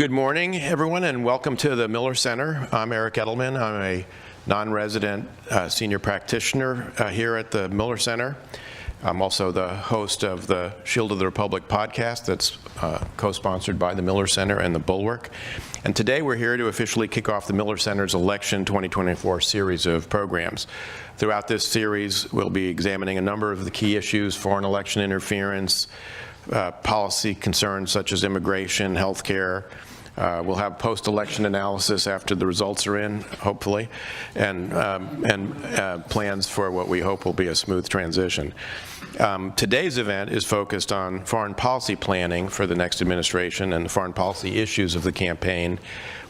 Good morning, everyone, and welcome to the Miller Center. I'm Eric Edelman. I'm a non-resident senior practitioner here at the Miller Center. I'm also the host of the Shield of the Republic podcast that's co-sponsored by the Miller Center and the Bulwark. And today we're here to officially kick off the Miller Center's Election 2024 series of programs. Throughout this series, we'll be examining a number of the key issues: foreign election interference, policy concerns such as immigration, healthcare. We'll have post-election analysis after the results are in, hopefully, and plans for what we hope will be a smooth transition. Today's event is focused on foreign policy planning for the next administration and the foreign policy issues of the campaign,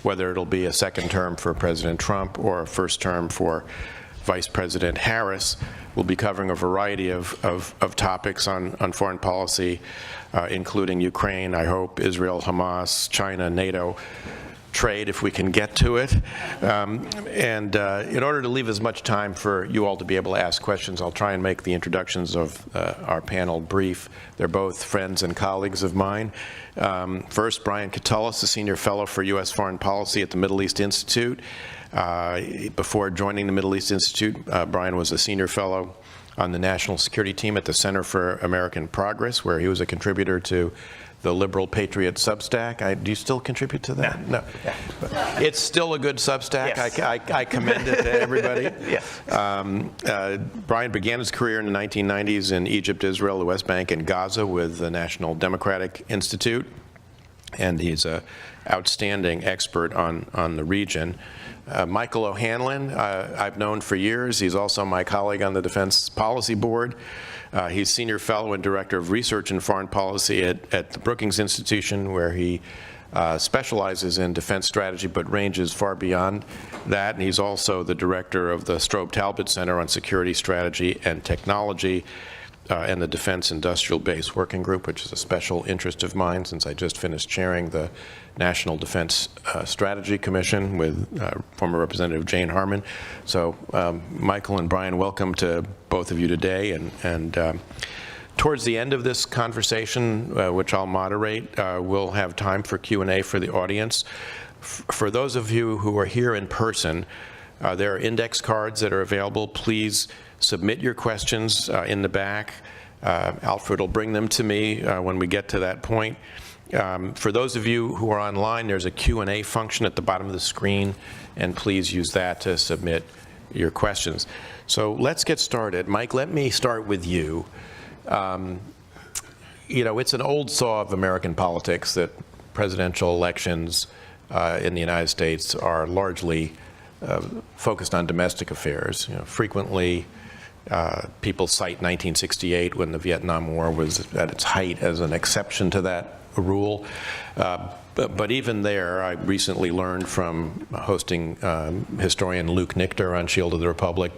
whether it'll be a second term for President Trump or a first term for Vice President Harris. We'll be covering a variety of topics on foreign policy, including Ukraine, I hope, Israel, Hamas, China, NATO, trade, if we can get to it. In order to leave as much time for you all to be able to ask questions, I'll try and make the introductions of our panel brief. They're both friends and colleagues of mine. First, Brian Katulis, a senior fellow for U.S. foreign policy at the Middle East Institute. Before joining the Middle East Institute, Brian was a senior fellow on the national security team at the Center for American Progress, where he was a contributor to the Liberal Patriot Substack. Do you still contribute to that? No. Yeah. It's still a good Substack. Yes. I commend it to everybody. Yes. Brian began his career in the 1990s in Egypt, Israel, the West Bank, and Gaza with the National Democratic Institute, and he's an outstanding expert on the region. Michael O'Hanlon, I've known for years. He's also my colleague on the Defense Policy Board. He's Senior Fellow and Director of Research in Foreign Policy at the Brookings Institution, where he specializes in defense strategy but ranges far beyond that. And he's also the Director of the Strobe Talbott Center on Security Strategy and Technology and the Defense Industrial Base Working Group, which is a special interest of mine since I just finished chairing the National Defense Strategy Commission with former Representative Jane Harman. So Michael and Brian, welcome to both of you today. And towards the end of this conversation, which I'll moderate, we'll have time for Q&A for the audience. For those of you who are here in person, there are index cards that are available. Please submit your questions in the back. Alfred will bring them to me when we get to that point. For those of you who are online, there's a Q&A function at the bottom of the screen, and please use that to submit your questions. So let's get started. Mike, let me start with you. It's an old saw of American politics that presidential elections in the United States are largely focused on domestic affairs. Frequently, people cite 1968 when the Vietnam War was at its height as an exception to that rule. But even there, I recently learned from hosting historian Luke Nichter on Shield of the Republic.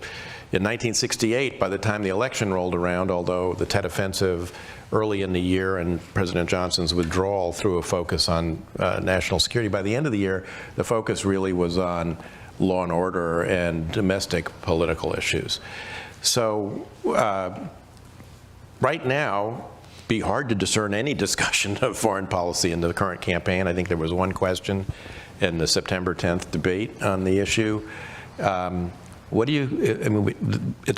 In 1968, by the time the election rolled around, although the Tet Offensive early in the year and President Johnson's withdrawal threw a focus on national security, by the end of the year, the focus really was on law and order and domestic political issues. So right now, be hard to discern any discussion of foreign policy in the current campaign. I think there was one question in the September 10th debate on the issue. It's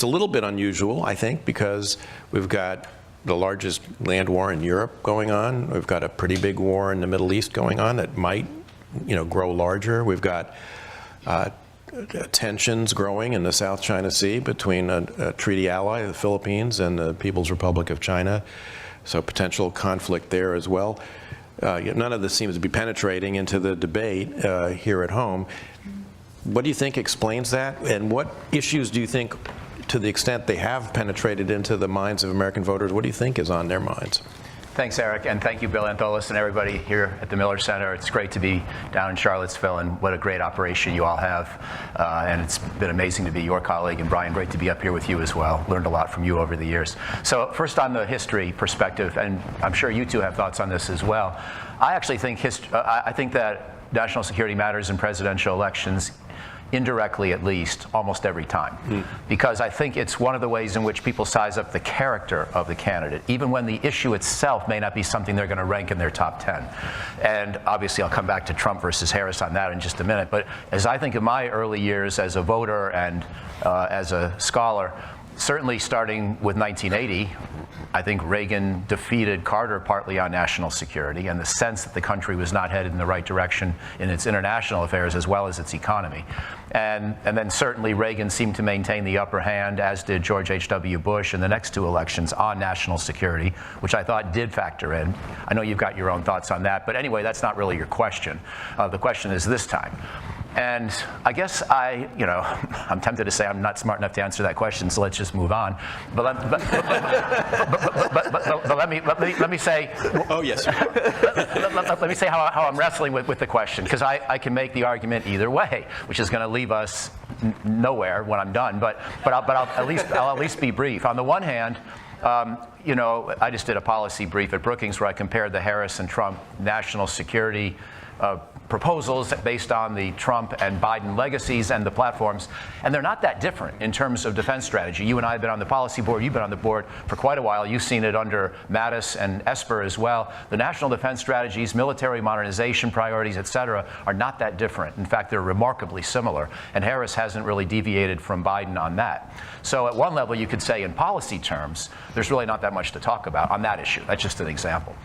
a little bit unusual, I think, because we've got the largest land war in Europe going on. We've got a pretty big war in the Middle East going on that might, grow larger. We've got tensions growing in the South China Sea between a treaty ally, the Philippines, and the People's Republic of China. So potential conflict there as well. None of this seems to be penetrating into the debate here at home. What do you think explains that? And what issues do you think, to the extent they have penetrated into the minds of American voters, what do you think is on their minds? Thanks, Eric, and thank you, Bill Antholis, and everybody here at the Miller Center. It's great to be down in Charlottesville, and what a great operation you all have. And it's been amazing to be your colleague, and Brian, great to be up here with you as well. Learned a lot from you over the years. So first on the history perspective, and I'm sure you two have thoughts on this as well. I actually think I think that national security matters in presidential elections indirectly at least, almost every time. Because I think it's one of the ways in which people size up the character of the candidate, even when the issue itself may not be something they're going to rank in their top 10. And obviously I'll come back to Trump versus Harris on that in just a minute. But as I think of my early years as a voter and as a scholar, certainly starting with 1980, I think Reagan defeated Carter partly on national security and the sense that the country was not headed in the right direction in its international affairs as well as its economy. And then certainly Reagan seemed to maintain the upper hand, as did George H.W. Bush in the next two elections on national security, which I thought did factor in. I know you've got your own thoughts on that, but anyway, that's not really your question. The question is this time. And I guess I'm tempted to say I'm not smart enough to answer that question, so let's just move on. But let me say. Oh yes. Let me say how I'm wrestling with the question, because I can make the argument either way, which is going to leave us nowhere when I'm done. But I'll at least be brief. On the one hand, I just did a policy brief at Brookings where I compared the Harris and Trump national security proposals based on the Trump and Biden legacies and the platforms, and they're not that different in terms of defense strategy. You and I have been on the policy board, you've been on the board for quite a while, you've seen it under Mattis and Esper as well. The national defense strategies, military modernization priorities, et cetera, are not that different. In fact, they're remarkably similar, and Harris hasn't really deviated from Biden on that. So at one level, you could say in policy terms, there's really not that much to talk about on that issue. That's just an example.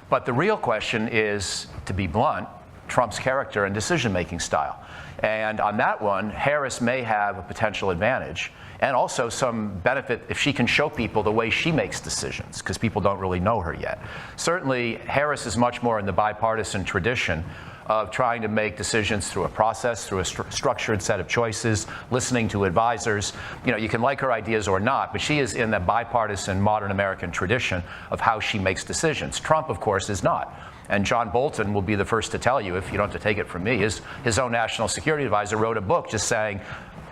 But the real question is, to be blunt, Trump's character and decision-making style. And on that one, Harris may have a potential advantage and also some benefit if she can show people the way she makes decisions, because people don't really know her yet. Certainly, Harris is much more in the bipartisan tradition of trying to make decisions through a process, through a structured set of choices, listening to advisors. You can like her ideas or not, but she is in the bipartisan modern American tradition of how she makes decisions. Trump, of course, is not. And John Bolton will be the first to tell you, if you don't have to take it from me, his own national security advisor wrote a book just saying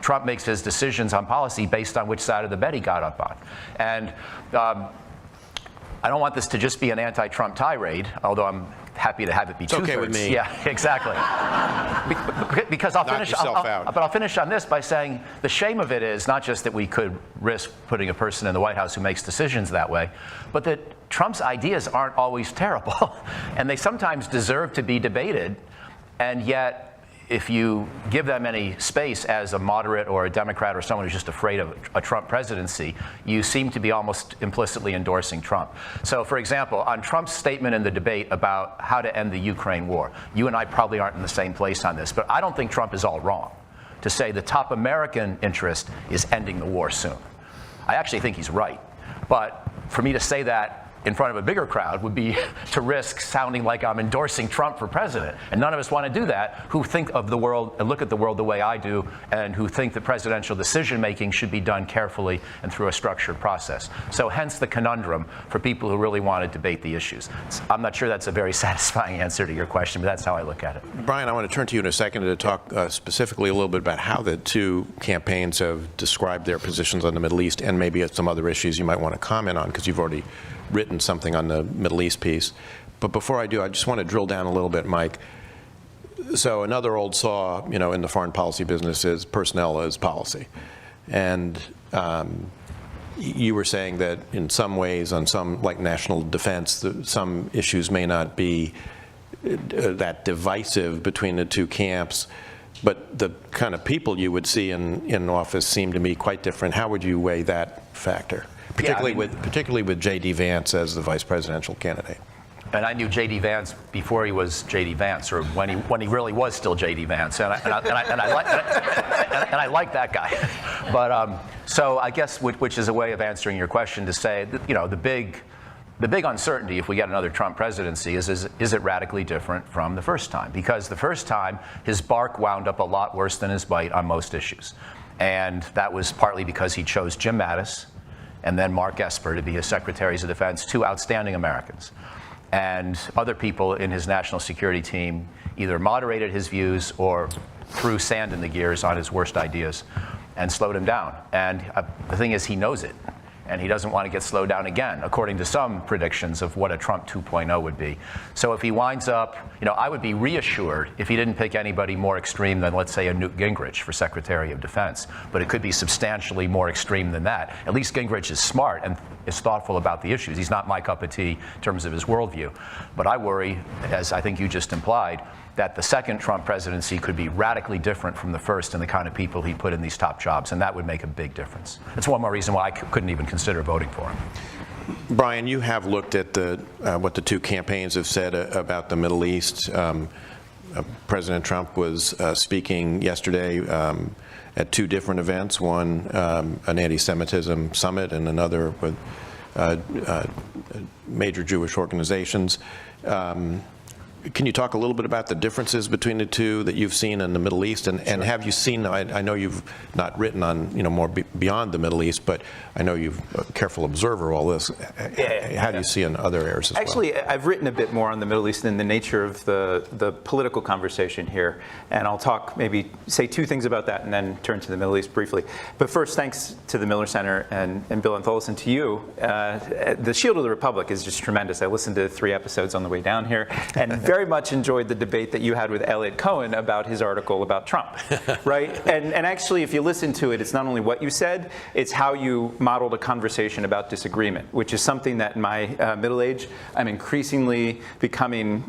Trump makes his decisions on policy based on which side of the bed he got up on. And I don't want this to just be an anti-Trump tirade, although I'm happy to have it be two-thirds. Okay with me. Yeah, exactly. Because I'll finish on this by saying the shame of it is not just that we could risk putting a person in the White House who makes decisions that way, but that Trump's ideas aren't always terrible, and they sometimes deserve to be debated, and yet if you give them any space as a moderate or a Democrat or someone who's just afraid of a Trump presidency, you seem to be almost implicitly endorsing Trump. So, for example, on Trump's statement in the debate about how to end the Ukraine war, you and I probably aren't in the same place on this, but I don't think Trump is all wrong to say the top American interest is ending the war soon. I actually think he's right. But for me to say that in front of a bigger crowd would be to risk sounding like I'm endorsing Trump for president. And none of us want to do that, who think of the world and look at the world the way I do, and who think that presidential decision-making should be done carefully and through a structured process. So hence the conundrum for people who really want to debate the issues. I'm not sure that's a very satisfying answer to your question, but that's how I look at it. Brian, I want to turn to you in a second to talk specifically a little bit about how the two campaigns have described their positions on the Middle East and maybe some other issues you might want to comment on, because you've already written something on the Middle East piece. But before I do, I just want to drill down a little bit, Mike. So another old saw, in the foreign policy business is personnel is policy. And you were saying that in some ways, on some, like national defense, some issues may not be that divisive between the two camps, but the kind of people you would see in office seem to me quite different. How would you weigh that factor? Particularly with J.D. Vance as the vice presidential candidate. And I knew J.D. Vance before he was J.D. Vance, or when he really was still J.D. Vance, and I like that guy. But so I guess which is a way of answering your question to say that, the big uncertainty if we get another Trump presidency is it radically different from the first time? Because the first time his bark wound up a lot worse than his bite on most issues, and that was partly because he chose Jim Mattis and then Mark Esper to be his secretaries of defense, two outstanding Americans. And other people in his national security team either moderated his views or threw sand in the gears on his worst ideas and slowed him down. And the thing is, he knows it. and he doesn't want to get slowed down again, according to some predictions of what a Trump 2.0 would be. So if he winds up, I would be reassured if he didn't pick anybody more extreme than, let's say, a Newt Gingrich for Secretary of Defense. But it could be substantially more extreme than that. At least Gingrich is smart and is thoughtful about the issues. He's not my cup of tea in terms of his worldview. But I worry, as I think you just implied, that the second Trump presidency could be radically different from the first in the kind of people he put in these top jobs, and that would make a big difference. That's one more reason why I couldn't even consider voting for him. Brian, you have looked at what the two campaigns have said about the Middle East. President Trump was speaking yesterday at two different events, one an anti-Semitism summit and another with major Jewish organizations. Can you talk a little bit about the differences between the two that you've seen in the Middle East? And have you seen, I know you've not written on, more beyond the Middle East, but I know you're a careful observer of all this. How do you see in other areas as Actually, well? I've written a bit more on the Middle East and the nature of the political conversation here. And I'll maybe say two things about that and then turn to the Middle East briefly. But first, thanks to the Miller Center and Bill Antholis and to you. The Shield of the Republic is just tremendous. I listened to 3 episodes on the way down here and very much enjoyed the debate that you had with Elliot Cohen about his article about Trump, right? And actually, if you listen to it, it's not only what you said, it's how you modeled a conversation about disagreement, which is something that in my middle age, I'm increasingly becoming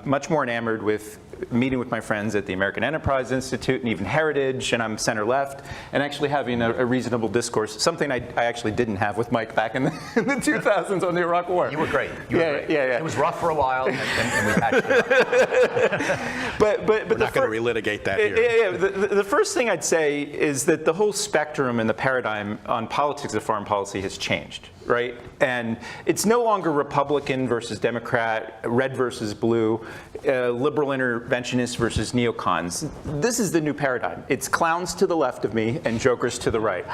much more enamored with meeting with my friends at the American Enterprise Institute and even Heritage, and I'm center left, and actually having a reasonable discourse, something I actually didn't have with Mike back in the 2000s on the Iraq War. You were great. You were great. Yeah. It was rough for a while, and we patched it up. But We're not going to relitigate that here. Yeah. The first thing I'd say is that the whole spectrum and the paradigm on politics of foreign policy has changed, right? And it's no longer Republican versus Democrat, red versus blue, liberal interventionists versus neocons. This is the new paradigm. It's clowns to the left of me and jokers to the right.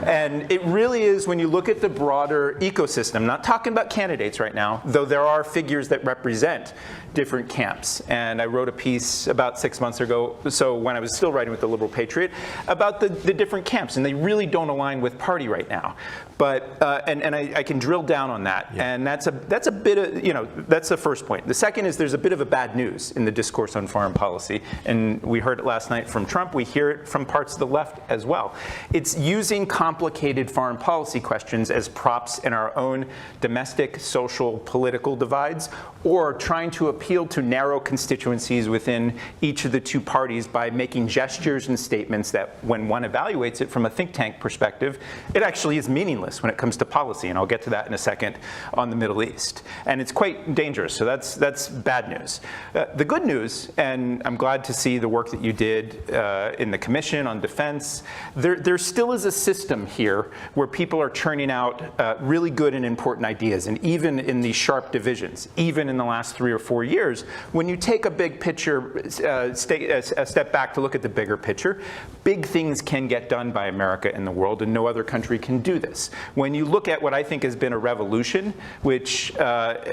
And it really is, when you look at the broader ecosystem, I'm not talking about candidates right now, though there are figures that represent different camps. And I wrote a piece about 6 months ago, so when I was still writing with the Liberal Patriot, about the different camps, and they really don't align with party right now. But and I can drill down on that, yeah. And that's a bit of, that's the first point. The second is there's a bit of a bad news in the discourse on foreign policy, and we heard it last night from Trump. We hear it from parts of the left as well. It's using complicated foreign policy questions as props in our own domestic, social, political divides, or trying to appeal to narrow constituencies within each of the two parties by making gestures and statements that, when one evaluates it from a think tank perspective, it actually is meaningless when it comes to policy, and I'll get to that in a second on the Middle East. And it's quite dangerous, so that's bad news. The good news, and I'm glad to see the work that you did in the Commission on Defense, there still is a system here where people are churning out really good and important ideas, and even in these sharp divisions, even in the last 3 or 4 years, when you take a big picture, a step back to look at the bigger picture, big things can get done by America in the world, and no other country can do this. When you look at what I think has been a revolution, which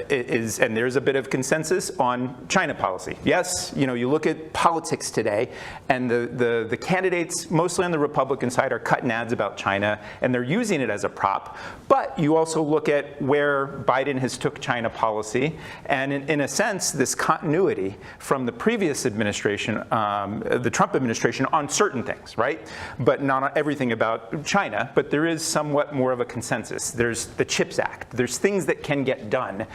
is, and there's a bit of consensus on China policy. Yes, you look at politics today, and the candidates, mostly on the Republican side, are cutting ads about China, and they're using it as a prop. But you also look at where Biden has took China policy, and in a sense, this continuity from the previous administration, the Trump administration, on certain things, right? But not on everything about China, but there is somewhat more of a consensus. There's the CHIPS Act. There's things that can get done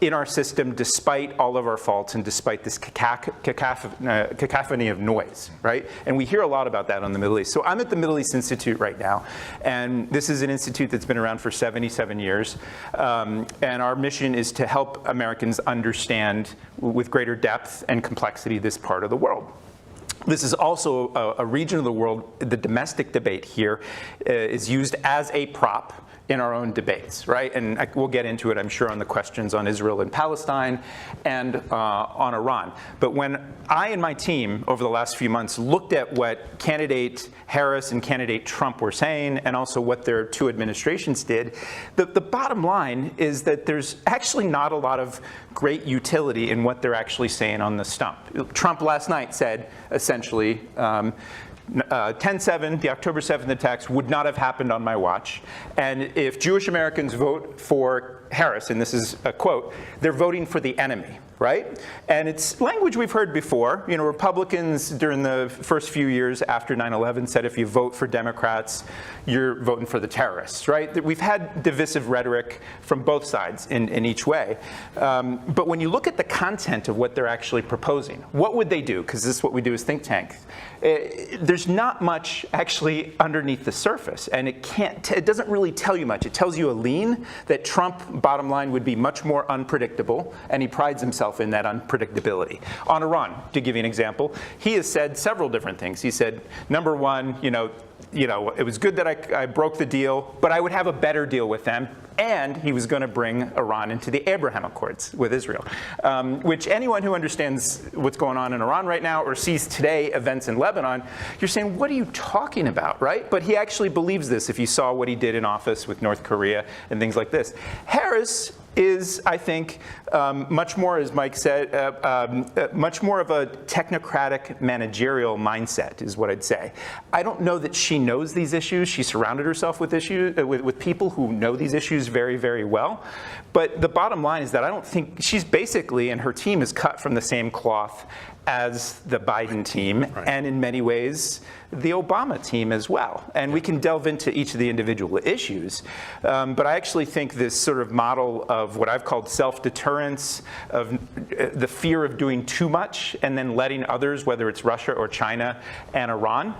in our system despite all of our faults and despite this cacophony of noise, right? And we hear a lot about that on the Middle East. So I'm at the Middle East Institute right now, and this is an institute that's been around for 77 years. And our mission is to help Americans understand with greater depth and complexity this part of the world. This is also a region of the world, the domestic debate here is used as a prop in our own debates, right? And we'll get into it, I'm sure, on the questions on Israel and Palestine and on Iran. But when I and my team over the last few months looked at what candidate Harris and candidate Trump were saying, and also what their two administrations did, the bottom line is that there's actually not a lot of great utility in what they're actually saying on the stump. Trump last night said, essentially, 10/7, the October 7th attacks would not have happened on my watch. And if Jewish Americans vote for Harris, and this is a quote, they're voting for the enemy, right? And it's language we've heard before. You know, Republicans during the first few years after 9/11 said if you vote for Democrats, you're voting for the terrorists, right? We've had divisive rhetoric from both sides in each way. But when you look at the content of what they're actually proposing, what would they do? Because this is what we do as think tanks. There's not much actually underneath the surface, and it doesn't really tell you much. It tells you a lean that Trump, bottom line, would be much more unpredictable, and he prides himself in that unpredictability. On Iran, to give you an example, he has said several different things. He said, number one, it was good that I broke the deal, but I would have a better deal with them. And he was going to bring Iran into the Abraham Accords with Israel, which anyone who understands what's going on in Iran right now or sees today events in Lebanon, you're saying, what are you talking about, right? But he actually believes this if you saw what he did in office with North Korea and things like this. Harris is, I think, much more, as Mike said, much more of a technocratic managerial mindset is what I'd say. I don't know that she knows these issues. She surrounded herself with with people who know these issues very, very well. But the bottom line is that I don't think she's basically, and her team is cut from the same cloth as the Biden team, right, and in many ways, the Obama team as well. And we can delve into each of the individual issues. But I actually think this sort of model of what I've called self-deterrence, of the fear of doing too much and then letting others, whether it's Russia or China and Iran,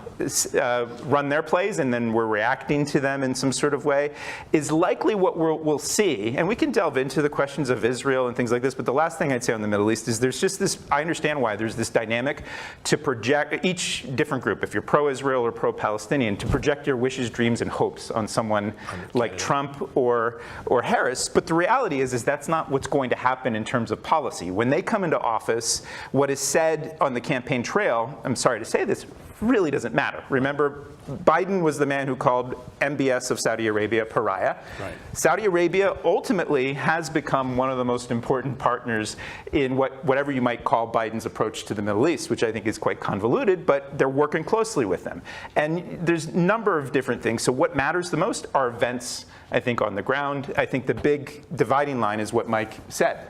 run their plays, and then we're reacting to them in some sort of way, is likely what we'll see. And we can delve into the questions of Israel and things like this, but the last thing I'd say on the Middle East is there's just this, I understand why there's this dynamic to project each different group, if you're pro-Israel or pro-Palestinian, to project your wishes, dreams, and hopes on someone like Trump or Harris. But the reality is that's not what's going to happen in terms of policy. When they come into office, what is said on the campaign trail, I'm sorry to say this, really doesn't matter. Remember, Biden was the man who called MBS of Saudi Arabia a pariah. Right. Saudi Arabia ultimately has become one of the most important partners in whatever you might call Biden's approach to the Middle East, which I think is quite convoluted, but they're working closely with them. And there's a number of different things. So what matters the most are events, I think, on the ground. I think the big dividing line is what Mike said,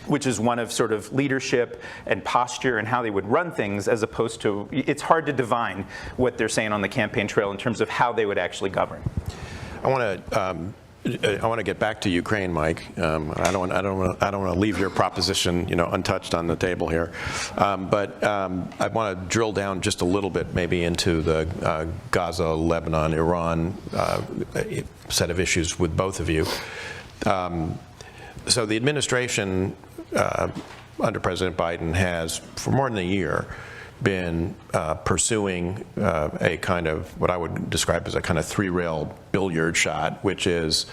which is one of sort of leadership and posture and how they would run things, as opposed to, it's hard to divine what they're saying on the campaign trail in terms of how they would actually govern. I want to get back to Ukraine, Mike. I don't want to leave your proposition, untouched on the table here. But I want to drill down just a little bit, maybe into the Gaza, Lebanon, Iran set of issues with both of you. So the administration under President Biden has, for more than a year, been pursuing a kind of what I would describe as a kind of three-rail billiard shot, which is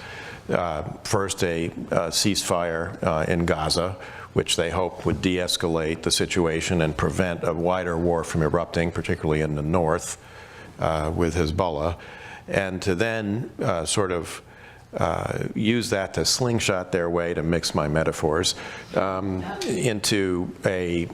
first a ceasefire in Gaza, which they hope would de-escalate the situation and prevent a wider war from erupting, particularly in the north with Hezbollah, and to then sort of use that to slingshot their way, to mix my metaphors, into a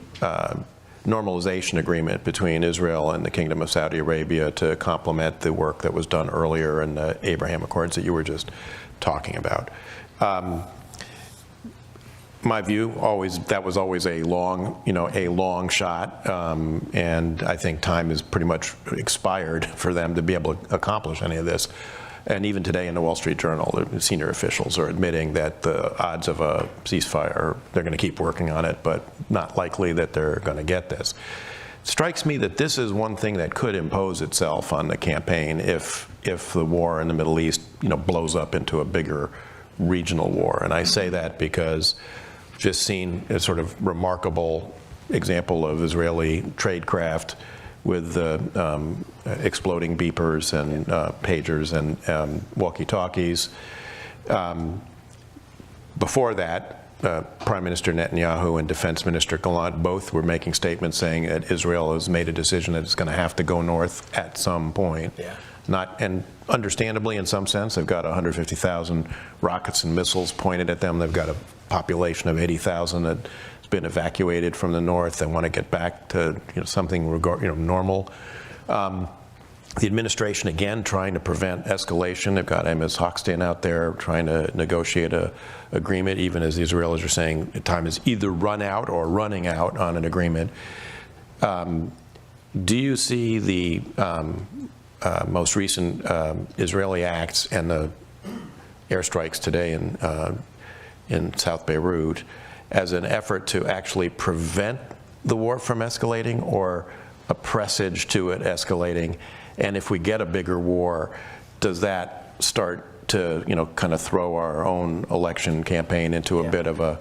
normalization agreement between Israel and the Kingdom of Saudi Arabia to complement the work that was done earlier in the Abraham Accords that you were just talking about. My view, that was always a long shot, and I think time has pretty much expired for them to be able to accomplish any of this. And even today in the Wall Street Journal, the senior officials are admitting that the odds of a ceasefire, they're going to keep working on it, but not likely that they're going to get this. It strikes me that this is one thing that could impose itself on the campaign if the war in the Middle East, blows up into a bigger regional war. And I say that because I've just seen a sort of remarkable example of Israeli tradecraft with exploding beepers and pagers and walkie-talkies. Before that, Prime Minister Netanyahu and Defense Minister Gallant both were making statements saying that Israel has made a decision that it's going to have to go north at some point. Yeah. And understandably, in some sense, they've got 150,000 rockets and missiles pointed at them. They've got a population of 80,000 that's been evacuated from the north. They want to get back to something normal. The administration, again, trying to prevent escalation. They've got Ms. Hochstein out there trying to negotiate an agreement, even as the Israelis are saying time is either run out or running out on an agreement. Do you see the most recent Israeli acts and the airstrikes today in South Beirut as an effort to actually prevent the war from escalating, or a presage to it escalating? And if we get a bigger war, does that start to, kind of throw our own election campaign into a bit of a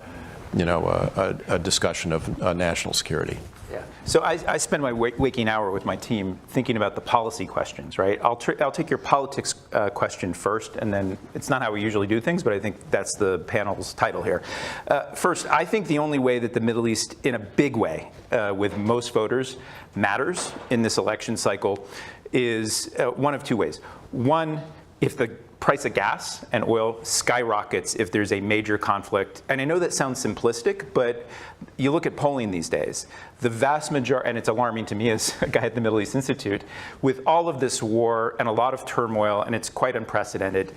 discussion of national security? Yeah. So I spend my waking hour with my team thinking about the policy questions, right? I'll take your politics question first, and then it's not how we usually do things, but I think that's the panel's title here. First, I think the only way that the Middle East, in a big way, with most voters, matters in this election cycle is one of two ways. One, if the price of gas and oil skyrockets if there's a major conflict. And I know that sounds simplistic, but you look at polling these days, the vast majority, and it's alarming to me as a guy at the Middle East Institute, with all of this war and a lot of turmoil, and it's quite unprecedented,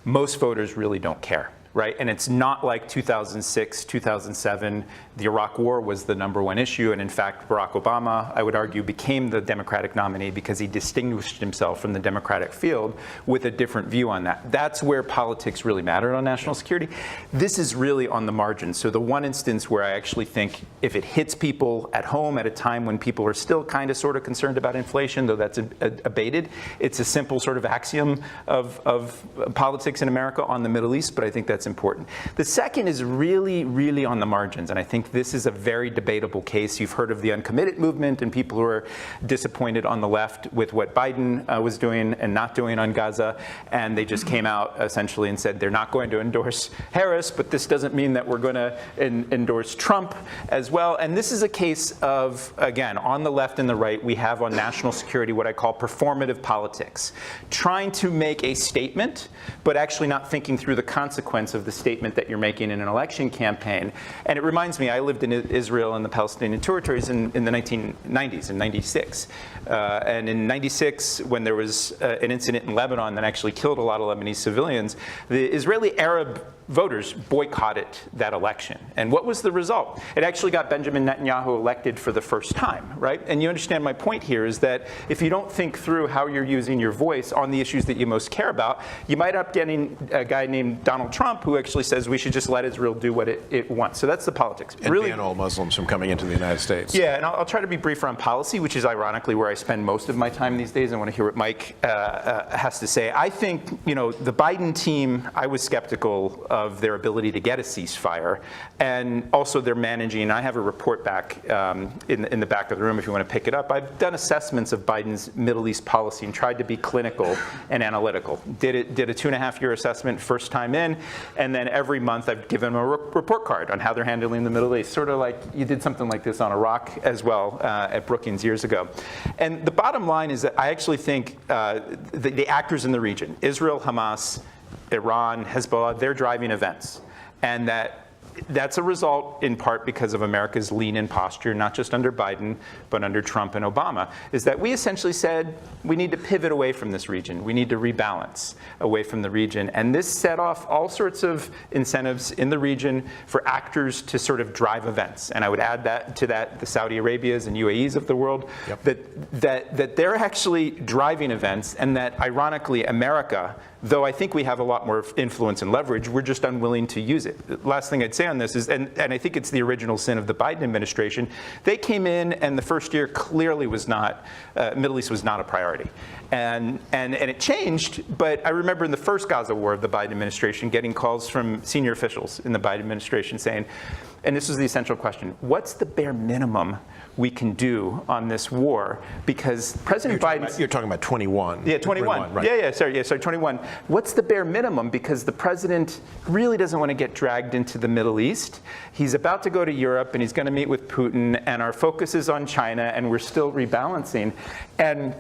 most voters really don't care. Right? And it's not like 2006, 2007, the Iraq War was the #1 issue. And in fact, Barack Obama, I would argue, became the Democratic nominee because he distinguished himself from the Democratic field with a different view on that. That's where politics really mattered on national security. This is really on the margin. So the one instance where I actually think if it hits people at home at a time when people are still kind of sort of concerned about inflation, though that's abated, it's a simple sort of axiom of politics in America on the Middle East, but I think that's important. The second is really, really on the margins, and I think this is a very debatable case. You've heard of the uncommitted movement and people who are disappointed on the left with what Biden was doing and not doing on Gaza, and they just came out essentially and said they're not going to endorse Harris, but this doesn't mean that we're going to endorse Trump as well. And this is a case of, again, on the left and the right, we have on national security what I call performative politics, trying to make a statement, but actually not thinking through the consequence of the statement that you're making in an election campaign. And it reminds me, I lived in Israel and the Palestinian territories in the 1990s, in 96. And in 96, when there was an incident in Lebanon that actually killed a lot of Lebanese civilians, the Israeli Arab voters boycotted that election. And what was the result? It actually got Benjamin Netanyahu elected for the first time, right? And you understand my point here is that if you don't think through how you're using your voice on the issues that you most care about, you might end up getting a guy named Donald Trump who actually says we should just let Israel do what it wants. So that's the politics. And really ban all Muslims from coming into the United States. Yeah, and I'll try to be briefer on policy, which is ironically where I spend most of my time these days. I want to hear what Mike has to say. I think, the Biden team, I was skeptical of their ability to get a ceasefire, and also they're managing. I have a report back in the back of the room if you want to pick it up. I've done assessments of Biden's Middle East policy and tried to be clinical and analytical. Did a 2.5-year assessment first time in, and then every month I've given them a report card on how they're handling the Middle East, sort of like you did something like this on Iraq as well at Brookings years ago. And the bottom line is that I actually think the actors in the region, Israel, Hamas, Iran, Hezbollah, they're driving events. And that's a result in part because of America's lean-in posture, not just under Biden, but under Trump and Obama, is that we essentially said we need to pivot away from this region. We need to rebalance away from the region. And this set off all sorts of incentives in the region for actors to sort of drive events. And I would add that to that the Saudi Arabias and UAEs of the world, that they're actually driving events, and that ironically America, though I think we have a lot more influence and leverage, we're just unwilling to use it. The last thing I'd say on this is, and I think it's the original sin of the Biden administration, they came in and the first year clearly was not, Middle East was not a priority. And it changed, but I remember in the first Gaza war of the Biden administration getting calls from senior officials in the Biden administration saying, and this is the essential question, what's the bare minimum we can do on this war? Because President Biden... You're talking about 21. Yeah, 21. Right. Sorry, 21. What's the bare minimum? Because the president really doesn't want to get dragged into the Middle East. He's about to go to Europe, and he's going to meet with Putin, and our focus is on China, and we're still rebalancing. And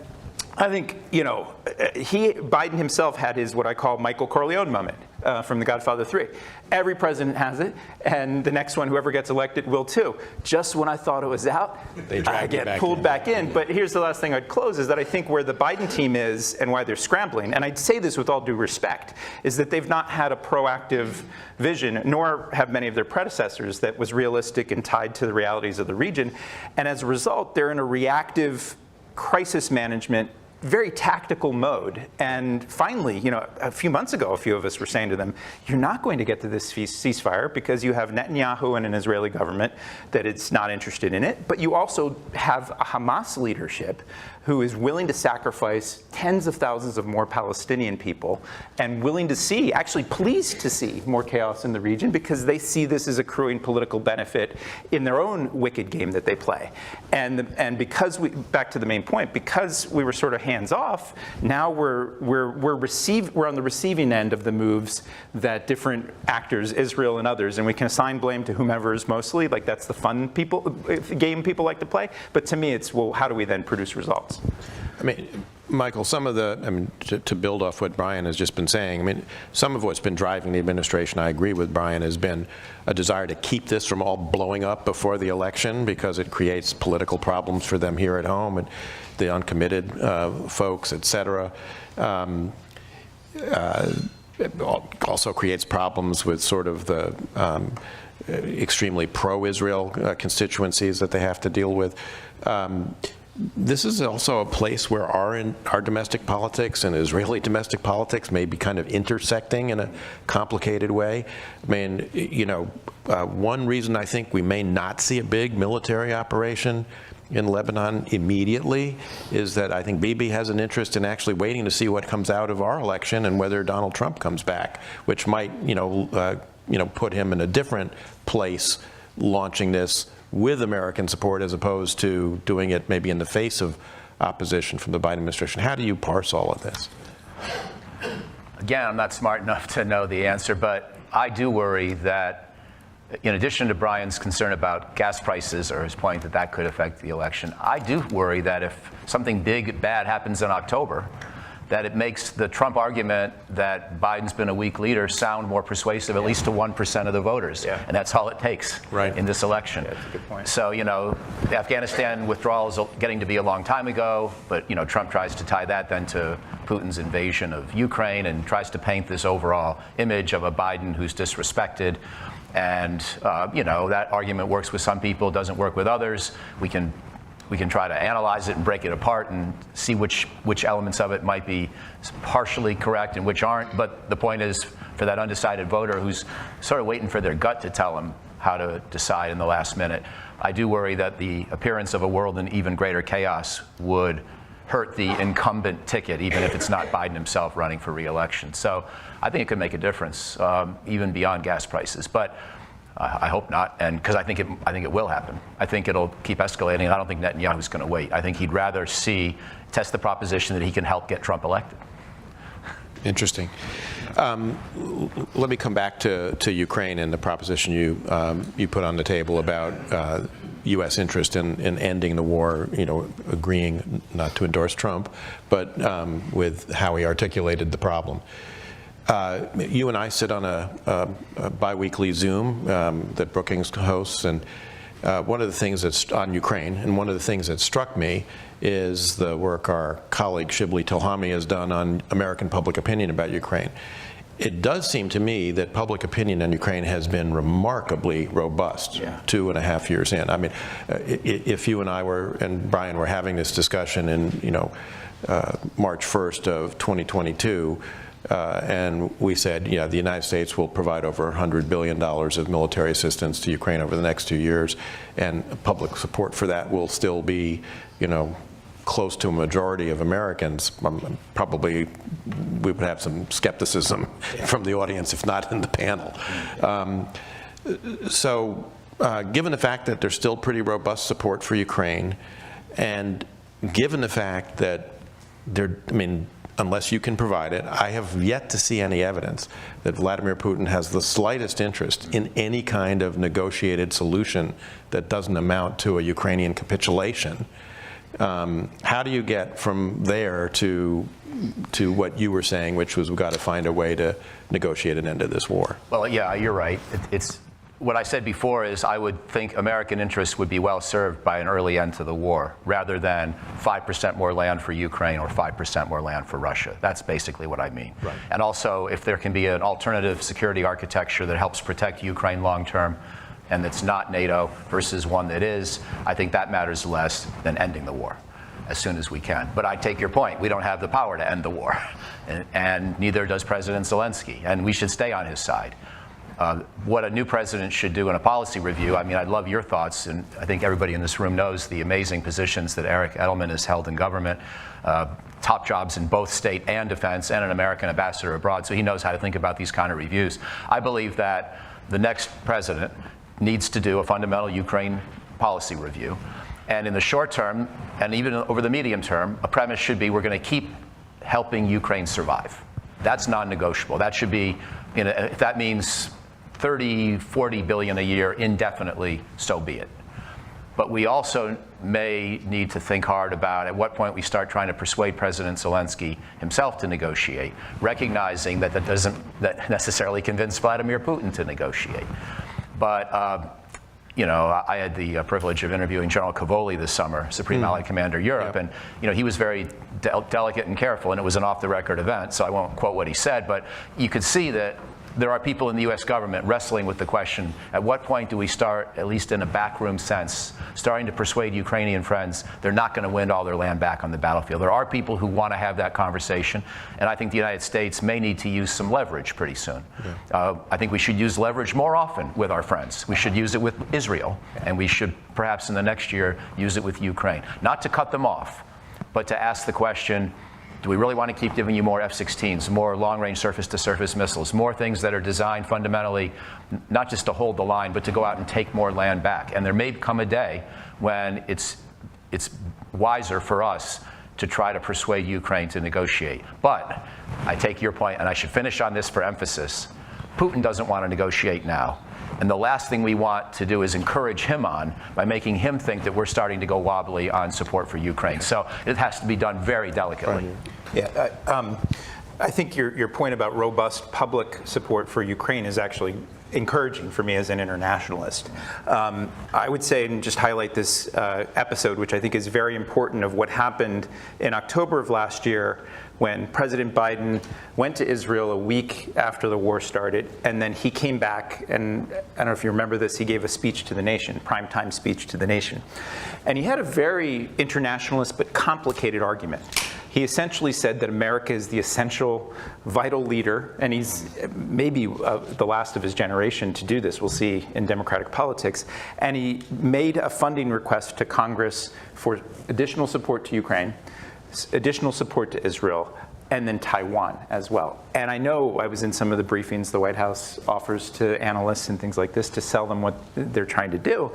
I think, Biden himself had his what I call Michael Corleone moment from The Godfather 3. Every president has it, and the next one, whoever gets elected, will too. Just when I thought it was out, I get pulled back in. But here's the last thing I'd close is that I think where the Biden team is and why they're scrambling, and I'd say this with all due respect, is that they've not had a proactive vision, nor have many of their predecessors, that was realistic and tied to the realities of the region. And as a result, they're in a reactive crisis management, very tactical mode. And finally, a few months ago, a few of us were saying to them, you're not going to get to this ceasefire because you have Netanyahu and an Israeli government that is not interested in it. But you also have a Hamas leadership who is willing to sacrifice tens of thousands of more Palestinian people and willing to see, actually pleased to see, more chaos in the region because they see this as accruing political benefit in their own wicked game that they play. And because back to the main point, because we were sort of hands off, now we're on the receiving end of the moves that different actors, Israel and others, and we can assign blame to whomever is mostly, like that's the fun game people like to play. But to me, it's, well, how do we then produce results? I mean, Michael, to build off what Brian has just been saying, some of what's been driving the administration, I agree with Brian, has been a desire to keep this from all blowing up before the election because it creates political problems for them here at home and the uncommitted folks, et cetera. It also creates problems with sort of the extremely pro-Israel constituencies that they have to deal with. This is also a place where our domestic politics and Israeli domestic politics may be kind of intersecting in a complicated way. I mean, one reason I think we may not see a big military operation in Lebanon immediately is that I think Bibi has an interest in actually waiting to see what comes out of our election and whether Donald Trump comes back, which might, put him in a different place launching this with American support as opposed to doing it maybe in the face of opposition from the Biden administration. How do you parse all of this? Again, I'm not smart enough to know the answer, but I do worry that in addition to Brian's concern about gas prices or his point that could affect the election, I do worry that if something bad happens in October, that it makes the Trump argument that Biden's been a weak leader sound more persuasive, at least to 1% of the voters. Yeah. And that's all it takes in this election. Yeah, that's a good point. So, the Afghanistan withdrawal is getting to be a long time ago, but, Trump tries to tie that then to Putin's invasion of Ukraine and tries to paint this overall image of a Biden who's disrespected. And, that argument works with some people, doesn't work with others. We can try to analyze it and break it apart and see which elements of it might be partially correct and which aren't. But the point is, for that undecided voter who's sort of waiting for their gut to tell them how to decide in the last minute, I do worry that the appearance of a world in even greater chaos would hurt the incumbent ticket, even if it's not Biden himself running for re-election. So I think it could make a difference, even beyond gas prices. But I hope not, and because I think it will happen. I think it'll keep escalating. I don't think Netanyahu's going to wait. I think he'd rather test the proposition that he can help get Trump elected. Interesting. Let me come back to Ukraine and the proposition you put on the table about U.S. interest in ending the war. Agreeing not to endorse Trump, but with how he articulated the problem. You and I sit on a biweekly Zoom that Brookings hosts, and one of the things that's on Ukraine, and one of the things that struck me is the work our colleague Shibli Tilhami has done on American public opinion about Ukraine. It does seem to me that public opinion on Ukraine has been remarkably robust 2.5 years in. I mean, if you and I and Brian were having this discussion in March 1st of 2022, and we said, the United States will provide over $100 billion of military assistance to Ukraine over the next 2 years, and public support for that will still be, close to a majority of Americans. Probably we would have some skepticism from the audience, if not in the panel. Given the fact that there's still pretty robust support for Ukraine, and given the fact that unless you can provide it, I have yet to see any evidence that Vladimir Putin has the slightest interest in any kind of negotiated solution that doesn't amount to a Ukrainian capitulation. How do you get from there to what you were saying, which was we've got to find a way to negotiate an end to this war? Well, yeah, you're right. It's what I said before is I would think American interests would be well served by an early end to the war rather than 5% more land for Ukraine or 5% more land for Russia. That's basically what I mean. Right. And also, if there can be an alternative security architecture that helps protect Ukraine long term and that's not NATO versus one that is, I think that matters less than ending the war as soon as we can. But I take your point. We don't have the power to end the war, and neither does President Zelensky, and we should stay on his side. What a new president should do in a policy review, I mean, I'd love your thoughts, and I think everybody in this room knows the amazing positions that Eric Edelman has held in government, top jobs in both state and defense, and an American ambassador abroad, so he knows how to think about these kind of reviews. I believe that the next president needs to do a fundamental Ukraine policy review. And in the short term, and even over the medium term, a premise should be we're going to keep helping Ukraine survive. That's non-negotiable. That should be, if that means 30, 40 billion a year indefinitely, so be it. But we also may need to think hard about at what point we start trying to persuade President Zelensky himself to negotiate, recognizing that that doesn't necessarily convince Vladimir Putin to negotiate. But I had the privilege of interviewing General Cavoli this summer, Supreme Allied Commander Europe, and he was very delicate and careful, and it was an off-the-record event, so I won't quote what he said, but you could see that there are people in the U.S. government wrestling with the question, at what point do we start, at least in a backroom sense, starting to persuade Ukrainian friends they're not going to win all their land back on the battlefield? There are people who want to have that conversation, and I think the United States may need to use some leverage pretty soon. Yeah. I think we should use leverage more often with our friends. We should use it with Israel, and we should perhaps in the next year use it with Ukraine. Not to cut them off, but to ask the question, do we really want to keep giving you more F-16s, more long-range surface-to-surface missiles, more things that are designed fundamentally not just to hold the line, but to go out and take more land back? And there may come a day when it's wiser for us to try to persuade Ukraine to negotiate. But I take your point, and I should finish on this for emphasis. Putin doesn't want to negotiate now. And the last thing we want to do is encourage him on by making him think that we're starting to go wobbly on support for Ukraine. So it has to be done very delicately. Yeah, I think your point about robust public support for Ukraine is actually encouraging for me as an internationalist. I would say, and just highlight this episode, which I think is very important, of what happened in October of last year when President Biden went to Israel a week after the war started, and then he came back, and I don't know if you remember this, he gave a speech to the nation, primetime speech to the nation. And he had a very internationalist but complicated argument. He essentially said that America is the essential, vital leader, and he's maybe the last of his generation to do this, we'll see in democratic politics. And he made a funding request to Congress for additional support to Ukraine, additional support to Israel, and then Taiwan as well. And I know I was in some of the briefings the White House offers to analysts and things like this to sell them what they're trying to do.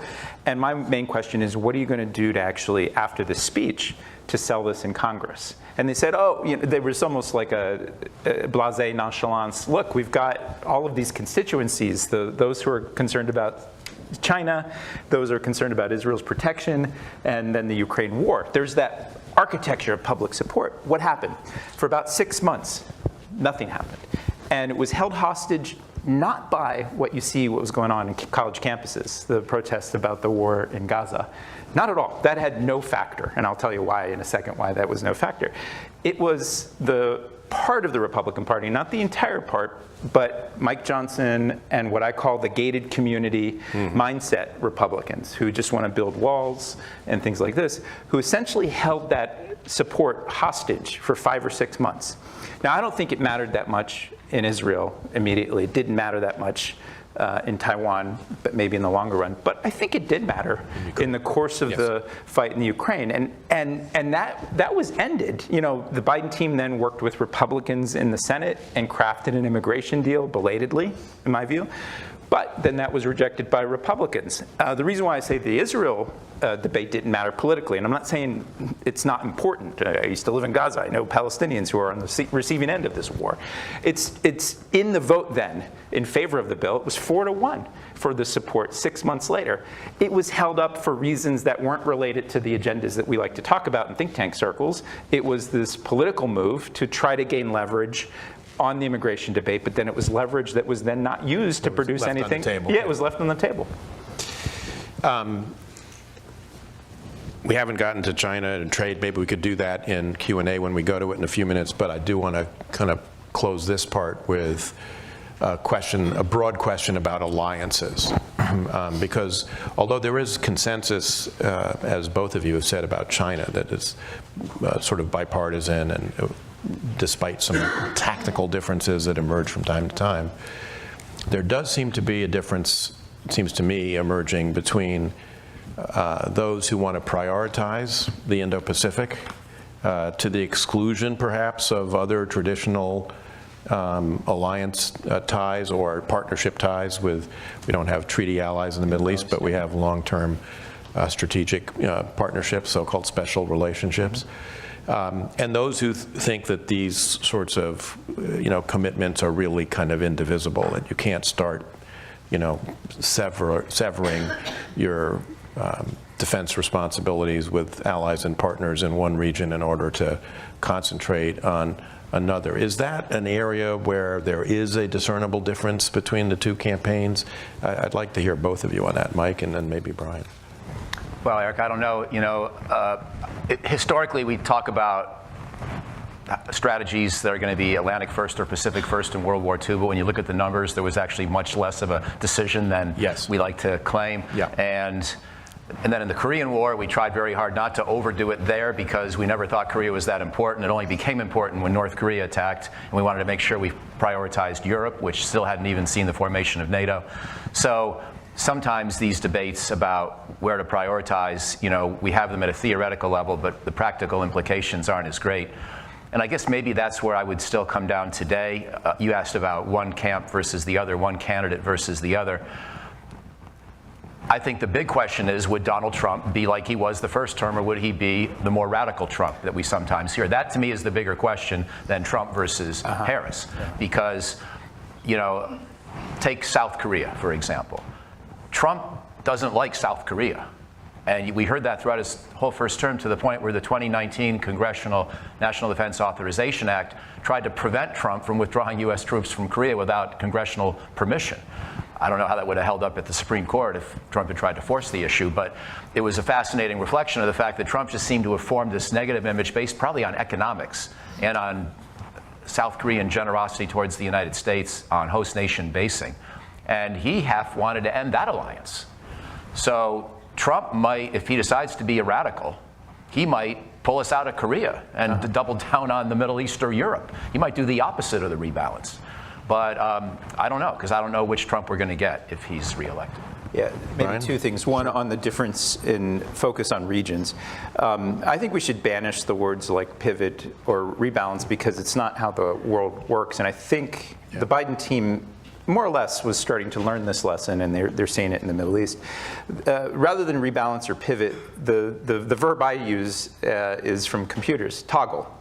And my main question is, what are you going to do to actually, after this speech, to sell this in Congress? And they said, there was almost like a blasé nonchalance. Look, we've got all of these constituencies, those who are concerned about China, those who are concerned about Israel's protection, and then the Ukraine war. There's that architecture of public support. What happened? For about 6 months, nothing happened. And it was held hostage not by what was going on in college campuses, the protests about the war in Gaza. Not at all. That had no factor, and I'll tell you why in a second why that was no factor. It was the part of the Republican Party, not the entire part, but Mike Johnson and what I call the gated community mindset Republicans who just want to build walls and things like this, who essentially held that support hostage for 5 or 6 months. Now, I don't think it mattered that much in Israel immediately. It didn't matter that much in Taiwan, but maybe in the longer run. But I think it did matter in the course of the fight in the Ukraine. And that was ended. The Biden team then worked with Republicans in the Senate and crafted an immigration deal, belatedly, in my view. But then that was rejected by Republicans. The reason why I say the Israel debate didn't matter politically, and I'm not saying it's not important. I used to live in Gaza. I know Palestinians who are on the receiving end of this war. It's in the vote then in favor of the bill. It was 4-1 for the support 6 months later. It was held up for reasons that weren't related to the agendas that we like to talk about in think tank circles. It was this political move to try to gain leverage on the immigration debate, but then it was leverage that was then not used to produce anything. Yeah, it was left on the table. We haven't gotten to China and trade. Maybe we could do that in Q&A when we go to it in a few minutes, but I do want to kind of close this part with a broad question about alliances. Because although there is consensus, as both of you have said about China, that it's sort of bipartisan and despite some tactical differences that emerge from time to time, there does seem to be a difference, it seems to me, emerging between those who want to prioritize the Indo-Pacific to the exclusion, perhaps, of other traditional alliance ties or partnership ties with, we don't have treaty allies in the Middle East, but we have long-term strategic partnerships, so-called special relationships. And those who think that these sorts of, commitments are really kind of indivisible, that you can't start, severing your defense responsibilities with allies and partners in one region in order to concentrate on another. Is that an area where there is a discernible difference between the two campaigns? I'd like to hear both of you on that, Mike, and then maybe Brian. Well, Eric, I don't know. Historically, we talk about strategies that are going to be Atlantic first or Pacific first in World War II, but when you look at the numbers, there was actually much less of a decision than we like to claim. Yeah. And then in the Korean War, we tried very hard not to overdo it there because we never thought Korea was that important. It only became important when North Korea attacked, and we wanted to make sure we prioritized Europe, which still hadn't even seen the formation of NATO. So sometimes these debates about where to prioritize, we have them at a theoretical level, but the practical implications aren't as great. And I guess maybe that's where I would still come down today. You asked about one camp versus the other, one candidate versus the other. I think the big question is, would Donald Trump be like he was the first term, or would he be the more radical Trump that we sometimes hear? That, to me, is the bigger question than Trump versus Harris. Because, take South Korea, for example. Trump doesn't like South Korea. And we heard that throughout his whole first term, to the point where the 2019 Congressional National Defense Authorization Act tried to prevent Trump from withdrawing U.S. troops from Korea without congressional permission. I don't know how that would have held up at the Supreme Court if Trump had tried to force the issue, but it was a fascinating reflection of the fact that Trump just seemed to have formed this negative image based probably on economics and on South Korean generosity towards the United States, on host nation basing. And he half wanted to end that alliance. So Trump might, if he decides to be a radical, he might pull us out of Korea and double down on the Middle East or Europe. He might do the opposite of the rebalance. But I don't know, because I don't know which Trump we're going to get if he's reelected. Yeah, maybe Brian? two things. One, on the difference in focus on regions. I think we should banish the words like pivot or rebalance, because it's not how the world works. And I think the Biden team more or less was starting to learn this lesson, and they're seeing it in the Middle East. Rather than rebalance or pivot, the verb I use is from computers, toggle.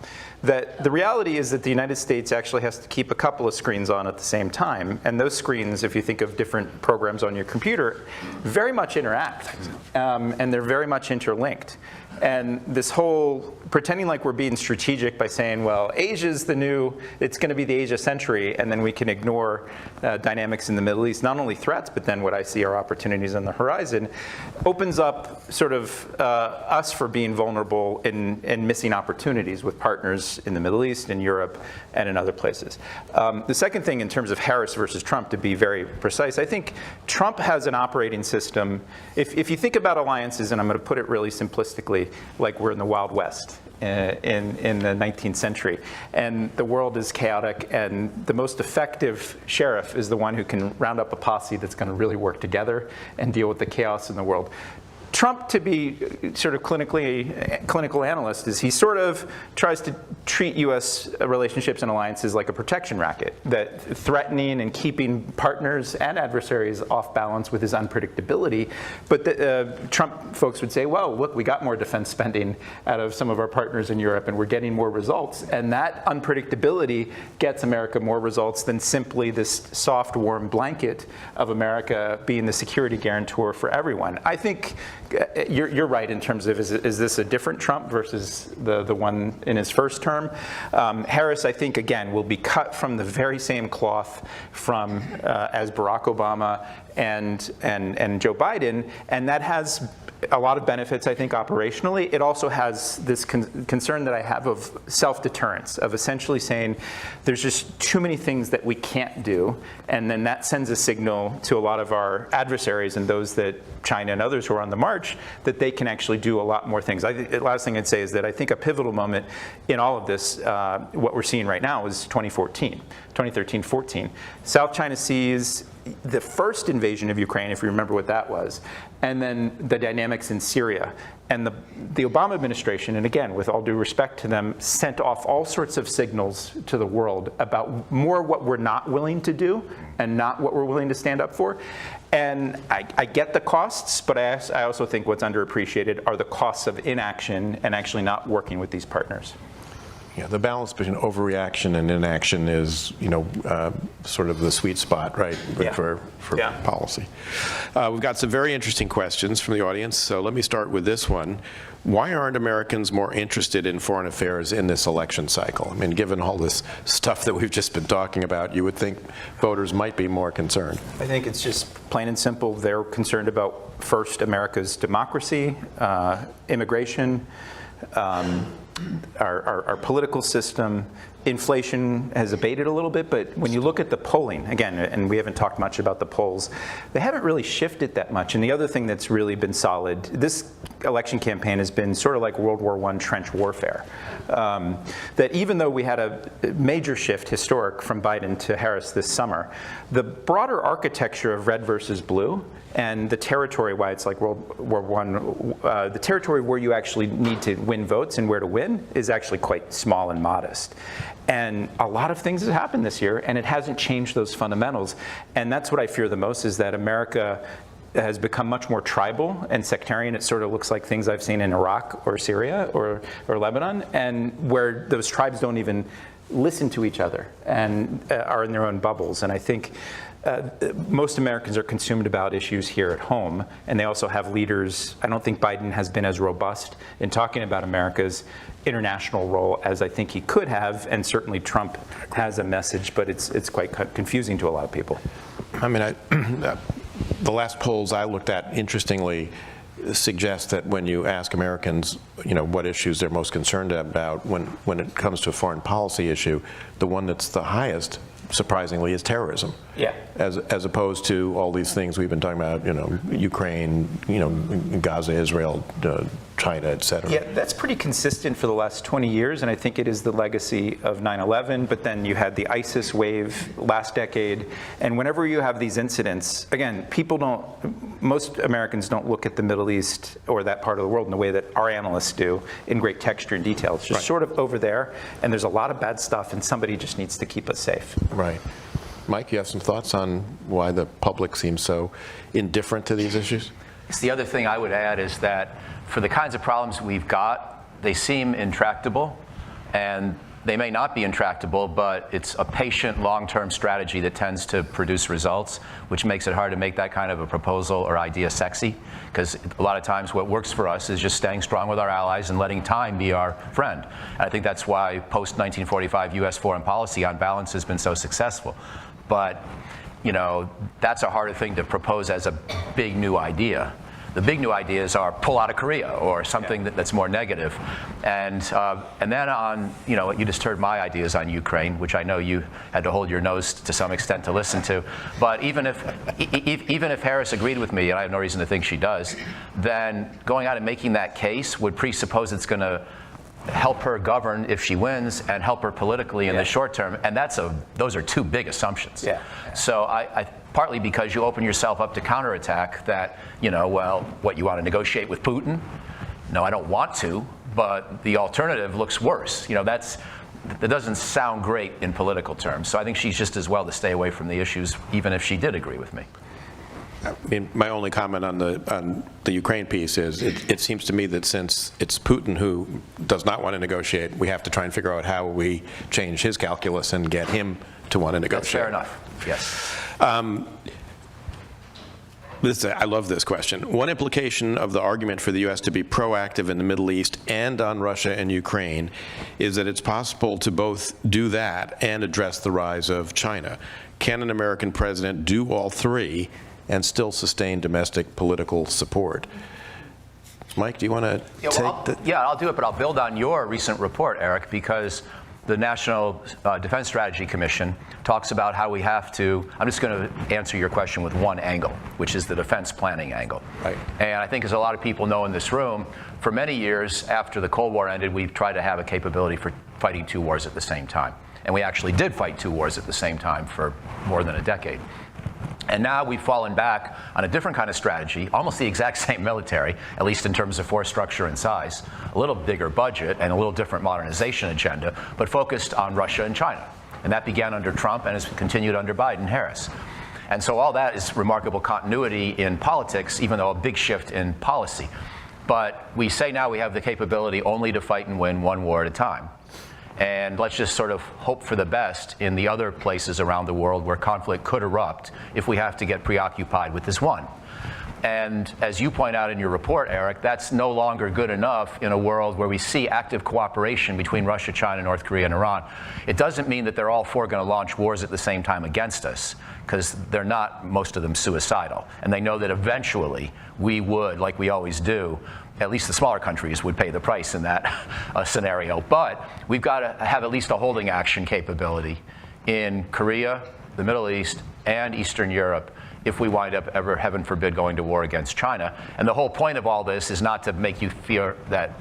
That the reality is that the United States actually has to keep a couple of screens on at the same time, and those screens, if you think of different programs on your computer, very much interact, and they're very much interlinked. And this whole pretending like we're being strategic by saying, well, Asia's it's going to be the Asia century, and then we can ignore dynamics in the Middle East, not only threats, but then what I see are opportunities on the horizon, opens up sort of us for being vulnerable and missing opportunities with partners in the Middle East, in Europe, and in other places. The second thing, in terms of Harris versus Trump, to be very precise, I think Trump has an operating system. If you think about alliances, and I'm going to put it really simplistically, like we're in the Wild West in the 19th century, and the world is chaotic, and the most effective sheriff is the one who can round up a posse that's going to really work together and deal with the chaos in the world. Trump, to be sort of clinical analyst, is he sort of tries to treat U.S. relationships and alliances like a protection racket, that threatening and keeping partners and adversaries off balance with his unpredictability. But Trump folks would say, well, look, we got more defense spending out of some of our partners in Europe, and we're getting more results. And that unpredictability gets America more results than simply this soft, warm blanket of America being the security guarantor for everyone. I think you're right in terms of, is this a different Trump versus the one in his first term? Harris, I think, again, will be cut from the very same cloth from as Barack Obama and Joe Biden, and that has a lot of benefits, I think, operationally. It also has this concern that I have of self-deterrence, of essentially saying there's just too many things that we can't do, and then that sends a signal to a lot of our adversaries and those that China and others who are on the march that they can actually do a lot more things. The last thing I'd say is that I think a pivotal moment in all of this, what we're seeing right now, is 2013-14. South China Seas, the first invasion of Ukraine, if you remember what that was, and then the dynamics in Syria. And the Obama administration, and again, with all due respect to them, sent off all sorts of signals to the world about more what we're not willing to do and not what we're willing to stand up for. And I get the costs, but I also think what's underappreciated are the costs of inaction and actually not working with these partners. Yeah, the balance between overreaction and inaction is, sort of the sweet spot, right, for policy. We've got some very interesting questions from the audience, so let me start with this one. Why aren't Americans more interested in foreign affairs in this election cycle? I mean, given all this stuff that we've just been talking about, you would think voters might be more concerned. I think it's just plain and simple. They're concerned about, first, America's democracy, immigration, our political system. Inflation has abated a little bit, but when you look at the polling, again, and we haven't talked much about the polls, they haven't really shifted that much. And the other thing that's really been solid, this election campaign has been sort of like World War I trench warfare. That even though we had a major shift, historic, from Biden to Harris this summer, the broader architecture of red versus blue and the territory, why it's like World War I, the territory where you actually need to win votes and where to win is actually quite small and modest. And a lot of things have happened this year, and it hasn't changed those fundamentals. And that's what I fear the most, is that America has become much more tribal and sectarian. It sort of looks like things I've seen in Iraq or Syria or Lebanon, and where those tribes don't even listen to each other and are in their own bubbles. And I think most Americans are consumed about issues here at home, and they also have leaders. I don't think Biden has been as robust in talking about America's international role as I think he could have, and certainly Trump has a message, but it's quite confusing to a lot of people. I mean, the last polls I looked at, interestingly, suggest that when you ask Americans, what issues they're most concerned about when it comes to a foreign policy issue, the one that's the highest, surprisingly, is terrorism. Yeah. As opposed to all these things we've been talking about, Ukraine, Gaza, Israel, China, et cetera. Yeah, that's pretty consistent for the last 20 years, and I think it is the legacy of 9/11, but then you had the ISIS wave last decade, and whenever you have these incidents, again, most Americans don't look at the Middle East or that part of the world in the way that our analysts do, in great texture and detail. It's just sort of over there, and there's a lot of bad stuff, and somebody just needs to keep us safe. Right. Mike, you have some thoughts on why the public seems so indifferent to these issues? The other thing I would add is that for the kinds of problems we've got, they seem intractable, and they may not be intractable, but it's a patient, long-term strategy that tends to produce results, which makes it hard to make that kind of a proposal or idea sexy, because a lot of times what works for us is just staying strong with our allies and letting time be our friend. And I think that's why post-1945 U.S. foreign policy, on balance, has been so successful. But, that's a harder thing to propose as a big new idea. The big new ideas are pull out of Korea or something that's more negative. And then on, you just heard my ideas on Ukraine, which I know you had to hold your nose to some extent to listen to. But even if Harris agreed with me, and I have no reason to think she does, then going out and making that case would presuppose it's going to help her govern if she wins and help her politically in the short term. And those are two big assumptions. Yeah. So I partly because you open yourself up to counterattack that, well, what, you want to negotiate with Putin? No, I don't want to, but the alternative looks worse. That doesn't sound great in political terms. So I think she's just as well to stay away from the issues, even if she did agree with me. I mean, my only comment on the Ukraine piece is it seems to me that since it's Putin who does not want to negotiate, we have to try and figure out how we change his calculus and get him to want to negotiate. That's fair enough, yes. I love this question. One implication of the argument for the U.S. to be proactive in the Middle East and on Russia and Ukraine is that it's possible to both do that and address the rise of China. Can an American president do all three and still sustain domestic political support? Mike, do you want to I'll do it, but I'll build on your recent report, Eric, because the National Defense Strategy Commission talks about how we have to, I'm just going to answer your question with one angle, which is the defense planning angle. Right. And I think as a lot of people know in this room, for many years after the Cold War ended, we've tried to have a capability for fighting two wars at the same time. And we actually did fight two wars at the same time for more than a decade. And now we've fallen back on a different kind of strategy, almost the exact same military, at least in terms of force structure and size, a little bigger budget and a little different modernization agenda, but focused on Russia and China. And that began under Trump and has continued under Biden-Harris. And so all that is remarkable continuity in politics, even though a big shift in policy. But we say now we have the capability only to fight and win one war at a time. And let's just sort of hope for the best in the other places around the world where conflict could erupt if we have to get preoccupied with this one. And as you point out in your report, Eric, that's no longer good enough in a world where we see active cooperation between Russia, China, North Korea, and Iran. It doesn't mean that they're all four going to launch wars at the same time against us, because they're not, most of them, suicidal. And they know that eventually we would, like we always do, at least the smaller countries would pay the price in that scenario. But we've got to have at least a holding action capability in Korea, the Middle East, and Eastern Europe if we wind up ever, heaven forbid, going to war against China. And the whole point of all this is not to make you fear that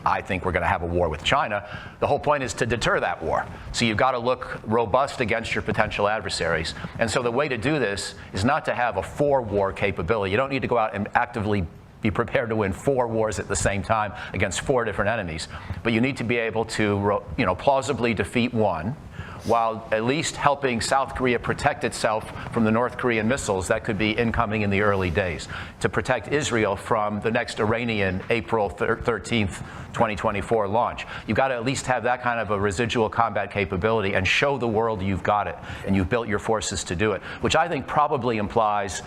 I think we're going to have a war with China. The whole point is to deter that war. So you've got to look robust against your potential adversaries. And so the way to do this is not to have a four-war capability. You don't need to go out and actively be prepared to win 4 wars at the same time against 4 different enemies. But you need to be able to, plausibly defeat one, while at least helping South Korea protect itself from the North Korean missiles that could be incoming in the early days, to protect Israel from the next Iranian April 13th, 2024 launch. You've got to at least have that kind of a residual combat capability and show the world you've got it and you've built your forces to do it, which I think probably implies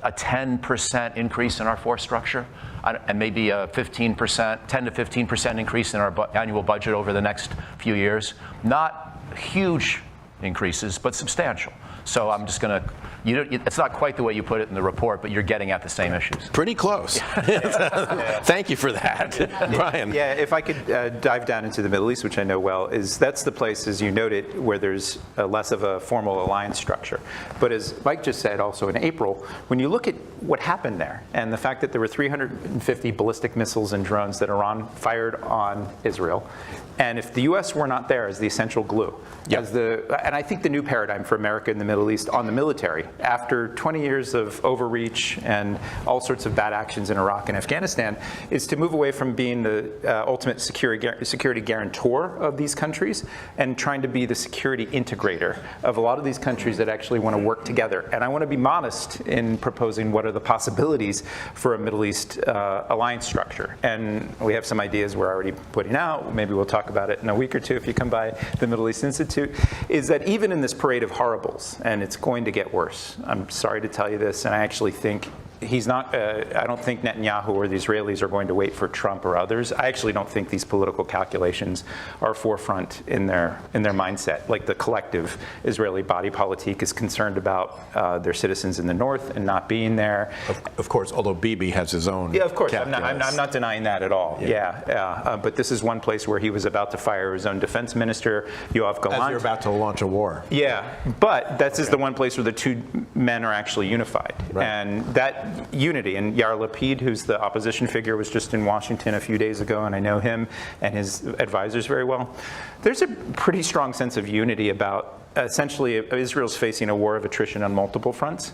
a 10% increase in our force structure and maybe a 10 to 15% increase in our annual budget over the next few years. Not huge increases, but substantial. So I'm just going to, it's not quite the way you put it in the report, but you're getting at the same issues. Pretty close. Thank you for that, Brian. Yeah, if I could dive down into the Middle East, which I know well, that's the place, as you noted, where there's less of a formal alliance structure. But as Mike just said, also in April, when you look at what happened there and the fact that there were 350 ballistic missiles and drones that Iran fired on Israel, and if the U.S. were not there as the essential glue, and I think the new paradigm for America in the Middle East on the military, after 20 years of overreach and all sorts of bad actions in Iraq and Afghanistan, is to move away from being the ultimate security guarantor of these countries and trying to be the security integrator of a lot of these countries that actually want to work together. And I want to be modest in proposing what are the possibilities for a Middle East alliance structure. And we have some ideas we're already putting out. Maybe we'll talk about it in a week or two if you come by the Middle East Institute, is that even in this parade of horribles, and it's going to get worse, I'm sorry to tell you this, and I actually think he's not, I don't think Netanyahu or the Israelis are going to wait for Trump or others. I actually don't think these political calculations are forefront in their mindset. Like the collective Israeli body politic is concerned about their citizens in the north and not being there. Of course, although Bibi has his own. Yeah, of course. calculus. I'm not denying that at all. But this is one place where he was about to fire his own defense minister, Yoav Gallant. As you're about to launch a war. Yeah, but this is the one place where the two men are actually unified. Right. And that unity. And Yair Lapid, who's the opposition figure, was just in Washington a few days ago, and I know him and his advisors very well. There's a pretty strong sense of unity about essentially Israel's facing a war of attrition on multiple fronts.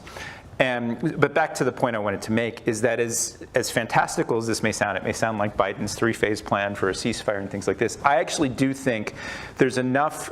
But back to the point I wanted to make is that as fantastical as this may sound, it may sound like Biden's three-phase plan for a ceasefire and things like this. I actually do think there's enough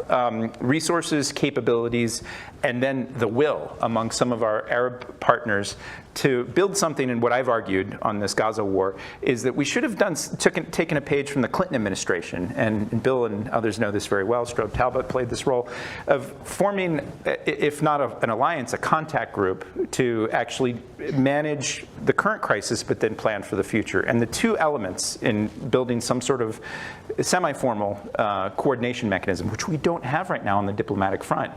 resources, capabilities, and then the will among some of our Arab partners to build something. And what I've argued on this Gaza war is that we should have taken a page from the Clinton administration, and Bill and others know this very well. Strobe Talbot played this role of forming, if not an alliance, a contact group to actually manage the current crisis, but then plan for the future. And the two elements in building some sort of semi-formal coordination mechanism, which we don't have right now on the diplomatic front,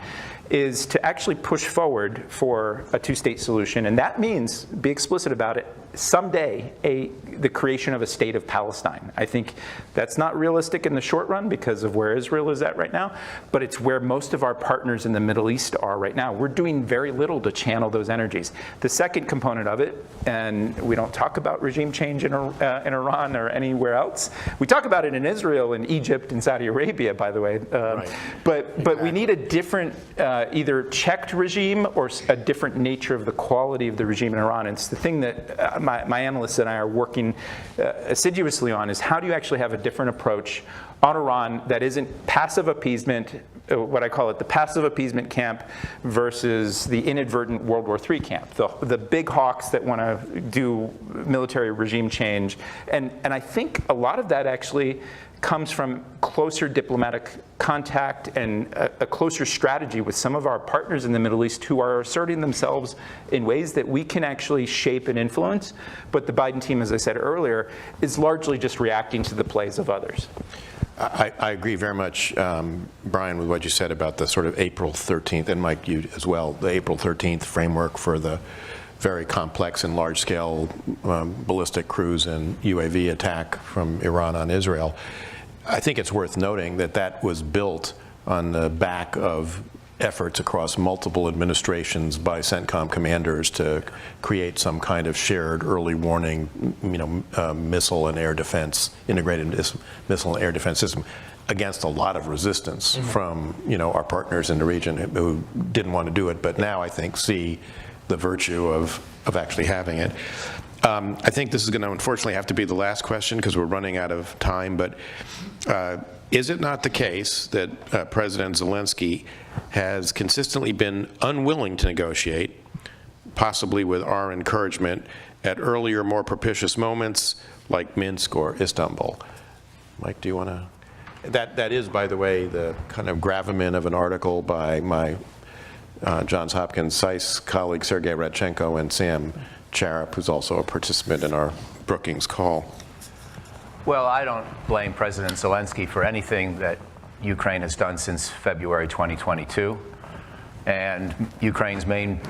is to actually push forward for a two-state solution. And that means, be explicit about it, someday the creation of a state of Palestine. I think that's not realistic in the short run because of where Israel is at right now, but it's where most of our partners in the Middle East are right now. We're doing very little to channel those energies. The second component of it, and we don't talk about regime change in Iran or anywhere else. We talk about it in Israel and Egypt and Saudi Arabia, by the way. Right. But we need a different, either checked regime or a different nature of the quality of the regime in Iran. And it's the thing that my analysts and I are working assiduously on is how do you actually have a different approach on Iran that isn't passive appeasement, what I call it, the passive appeasement camp versus the inadvertent World War III camp, the big hawks that want to do military regime change. And I think a lot of that actually comes from closer diplomatic contact and a closer strategy with some of our partners in the Middle East who are asserting themselves in ways that we can actually shape and influence. But the Biden team, as I said earlier, is largely just reacting to the plays of others. I agree very much, Brian, with what you said about the sort of April 13th, and Mike, you as well, the April 13th framework for the very complex and large-scale ballistic cruise and UAV attack from Iran on Israel. I think it's worth noting that that was built on the back of efforts across multiple administrations by CENTCOM commanders to create some kind of shared early warning, missile and air defense, integrated missile and air defense system against a lot of resistance from, our partners in the region who didn't want to do it, but now I think see the virtue of actually having it. I think this is going to unfortunately have to be the last question because we're running out of time, but is it not the case that President Zelensky has consistently been unwilling to negotiate, possibly with our encouragement, at earlier, more propitious moments like Minsk or Istanbul? Mike, do you want to? That is, by the way, the kind of gravamen of an article by my Johns Hopkins SAIS colleague Sergei Radchenko and Sam Charap, who's also a participant in our Brookings call. Well, I don't blame President Zelensky for anything that Ukraine has done since February 2022. And Ukraine's main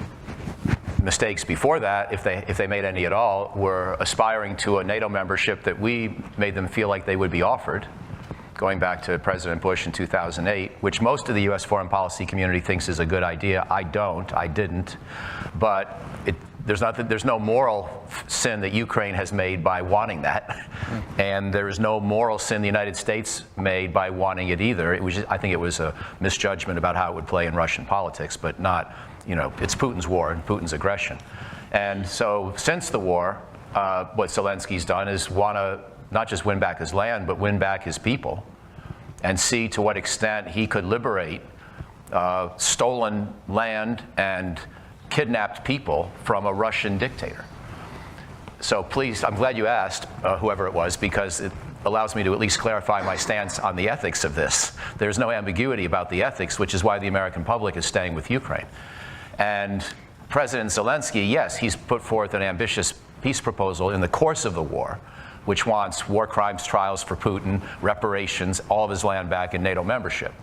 mistakes before that, if they made any at all, were aspiring to a NATO membership that we made them feel like they would be offered, going back to President Bush in 2008, which most of the U.S. foreign policy community thinks is a good idea. I didn't. But there's no moral sin that Ukraine has made by wanting that. And there is no moral sin the United States made by wanting it either. I think it was a misjudgment about how it would play in Russian politics, but not, it's Putin's war and Putin's aggression. And so since the war, what Zelensky's done is want to not just win back his land, but win back his people and see to what extent he could liberate stolen land and kidnapped people from a Russian dictator. So please, I'm glad you asked, whoever it was, because it allows me to at least clarify my stance on the ethics of this. There's no ambiguity about the ethics, which is why the American public is staying with Ukraine. And President Zelensky, yes, he's put forth an ambitious peace proposal in the course of the war, which wants war crimes trials for Putin, reparations, all of his land back, and NATO membership.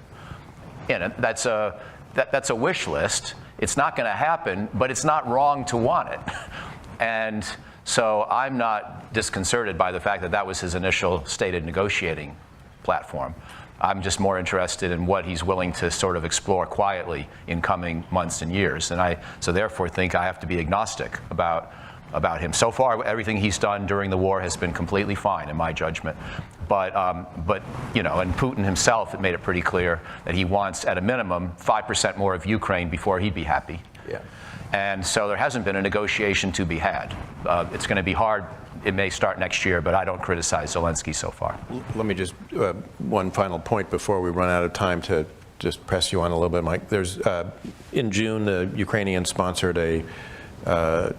And that's a wish list. It's not going to happen, but it's not wrong to want it. And so I'm not disconcerted by the fact that that was his initial stated negotiating platform. I'm just more interested in what he's willing to sort of explore quietly in coming months and years. And I so therefore think I have to be agnostic about about him. So far, everything he's done during the war has been completely fine, in my judgment. But you know, and Putin himself had made it pretty clear that he wants, at a minimum, 5% more of Ukraine before he'd be happy. Yeah. And so there hasn't been a negotiation to be had. It's going to be hard. It may start next year, but I don't criticize Zelensky so far. Let me just, one final point before we run out of time to just press you on a little bit, Mike. There's, in June, the Ukrainians sponsored a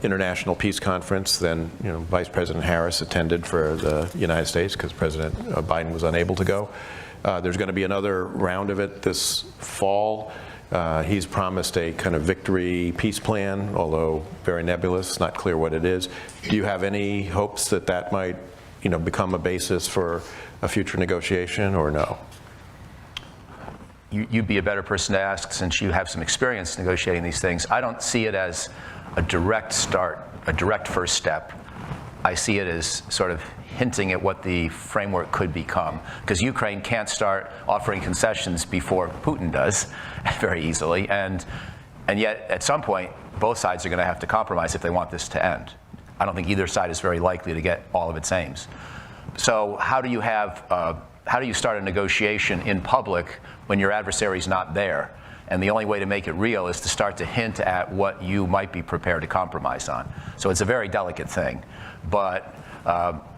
international peace conference. Then, you know, Vice President Harris attended for the United States because President Biden was unable to go. There's going to be another round of it this fall. He's promised a kind of victory peace plan, although very nebulous, not clear what it is. Do you have any hopes that that might, you know, become a basis for a future negotiation, or no? You'd be a better person to ask since you have some experience negotiating these things. I don't see it as a direct start, a direct first step. I see it as sort of hinting at what the framework could become, because Ukraine can't start offering concessions before Putin does very easily, and yet at some point both sides are going to have to compromise if they want this to end. I don't think either side is very likely to get all of its aims. So how do you start a negotiation in public when your adversary's not there? And the only way to make it real is to start to hint at what you might be prepared to compromise on. So it's a very delicate thing. But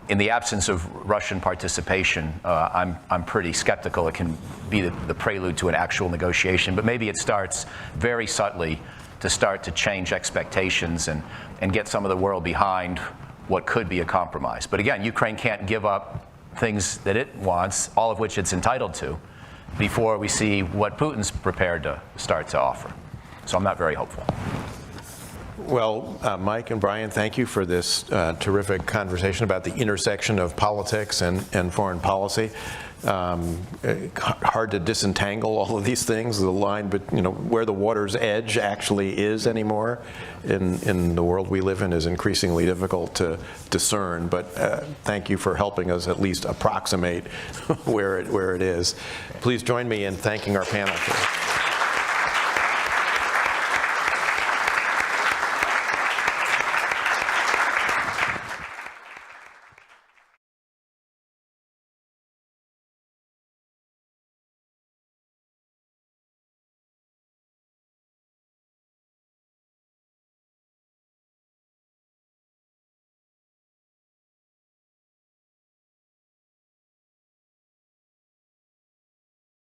in the absence of Russian participation, I'm pretty skeptical it can be the prelude to an actual negotiation. But maybe it starts very subtly to start to change expectations and get some of the world behind what could be a compromise. But again, Ukraine can't give up things that it wants, all of which it's entitled to, before we see what Putin's prepared to start to offer. So I'm not very hopeful. Well, Mike and Brian, thank you for this terrific conversation about the intersection of politics and foreign policy. Hard to disentangle all of these things, the line, but you know, where the water's edge actually is anymore in the world we live in is increasingly difficult to discern. But thank you for helping us at least approximate where it is. Please join me in thanking our panel today.